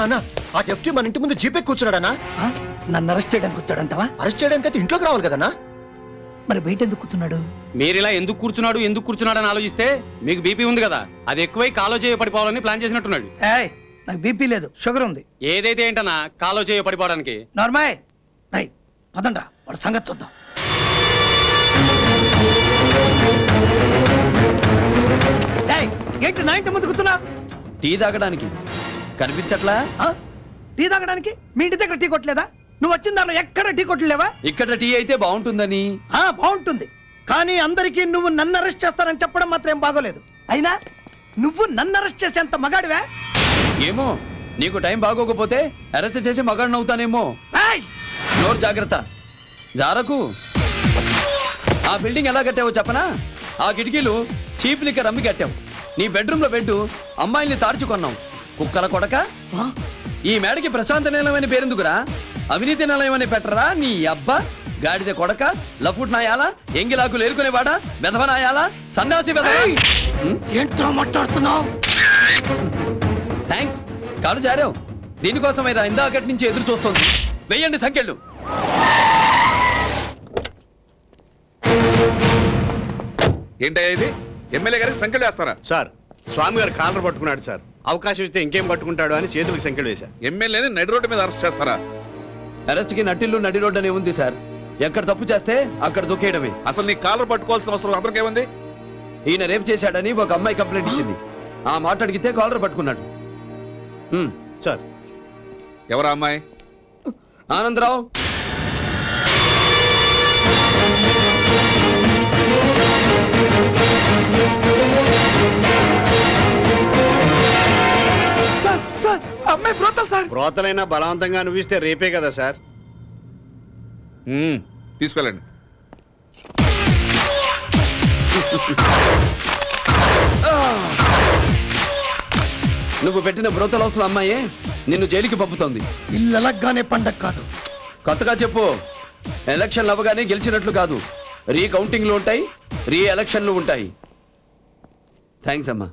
అన్నా ఆ డెప్యూటీ మన ఇంటి ముందు జీపే కూర్చున్నాడనా? నన్ను అరెస్ట్ చేయడానికి వచ్చాడంటావా? అరెస్ట్ చేయడానికి అయితే ఇంట్లోకి రావాలి కదన్నా. మరి బయట ఎందుకు కూర్చున్నాడు? మీరిలా ఎందుకు కూర్చున్నాడు అని ఆలోచిస్తే మీకు బీపీ ఉంది కదా, అది ఎక్కువై కాలో చేయ పడిపోవాలని ప్లాన్ చేసినట్టున్నాడు. ఏయ్, నాకు బీపీ లేదు, షుగర్ ఉంది. ఏదైతే ఏంటన్నా కాలో చేయ పడిపోవడానికి. నార్మల్ రైట్, పదండ్రా వాడు సంగతి చూద్దాం. ఏయ్, ఏంటి నా ఇంటి ముందు కూర్చున్నా? టీ తాగడానికి కనిపించట్లా? టీ తాగడానికి మీ ఇంటి దగ్గర టీ కొట్టలేదా? నువ్వు వచ్చిన దానిలో ఎక్కడ టీ కొట్టలేవా? ఇక్కడ టీ అయితే బాగుంటుందని. బాగుంటుంది, కానీ అందరికీ నువ్వు నన్ను అరెస్ట్ చేస్తానని చెప్పడం మాత్రం ఏం బాగోలేదు. అయినా నువ్వు నన్ను అరెస్ట్ చేసేంత మగాడివే? ఏమో, నీకు టైం బాగోకపోతే అరెస్ట్ చేసి మగాడినవుతానేమో. నోరు జాగ్రత్త, జారకు. ఆ బిల్డింగ్ ఎలా కట్టావో చెప్పనా? ఆ కిటికీలు చీప్ లిక్కర్ అమ్మి కట్టావు. నీ బెడ్రూమ్ లో బెడ్ అమ్మాయిల్ని తార్చుకున్నావు. కుక్కల కొడక. ఈ మేడకి ప్రశాంత నిలయమని పేరెందుకురా? అవినీతి నిలయమని పెట్టరా నీ అబ్బా? గాడిద కొడక, లఫుట్ నాయాలా, ఎంగిలాకులు ఏరుకునేవాడా, బెదవ నాయాలా, సన్నాసి బెదవ. ఏంట్రా మాట్లాడుతున్నావు? థ్యాంక్స్, కాలు జారావు. దీనికోసమైనా ఇందాకటి నుంచి ఎదురు చూస్తోంది. వెయ్యండి సంఖ్యలు. ఏంటయ్యా ఇది? ఎమ్మెల్యే గారికి సంఖ్యలు వేస్తారా? సార్, స్వామి గారు కాలర్ పట్టుకున్నాడు సార్. అవకాశం ఇస్తే ఇంకేం పట్టుకుంటాడు అని చేతులకు సంఖ్యలు వేశారు. ఎమ్మెల్యేని నడి రోడ్డు మీద అరెస్ట్ చేస్తారా? అరెస్ట్ కి నట్టిల్లు నడి రోడ్డు అనే ఉంది సార్. ఎక్కడ తప్పు చేస్తే అక్కడ దొక్కేయడమే. అసలు నీ కాలర్ పట్టుకోవాల్సిన అవసరం అతనికి ఏముంది? ఈయన రేపు చేశాడని ఒక అమ్మాయి కంప్లైంట్ ఇచ్చింది. ఆ మాట అడిగితే కాలర్ పట్టుకున్నాడు. సార్, ఎవరా అమ్మాయి? ఆనందరావు. సార్, అమ్మాయి బ్రోతల్ సార్. బ్రోతలైనా బలవంతంగా అనుభవిస్తే రేపే కదా సార్. తీసుకెళ్ళండి. నువ్వు పెట్టిన బ్రోతల్ హౌస్ అమ్మాయే నిన్ను జైలుకి పంపుతోంది. ఇల్లు ఎలగ్గానే పండగ కాదు. కొత్తగా చెప్పు. ఎలక్షన్లు అవ్వగానే గెలిచినట్లు కాదు. రీకౌంటింగ్లు ఉంటాయి, రీ ఎలక్షన్లు ఉంటాయి. థ్యాంక్స్ అమ్మా.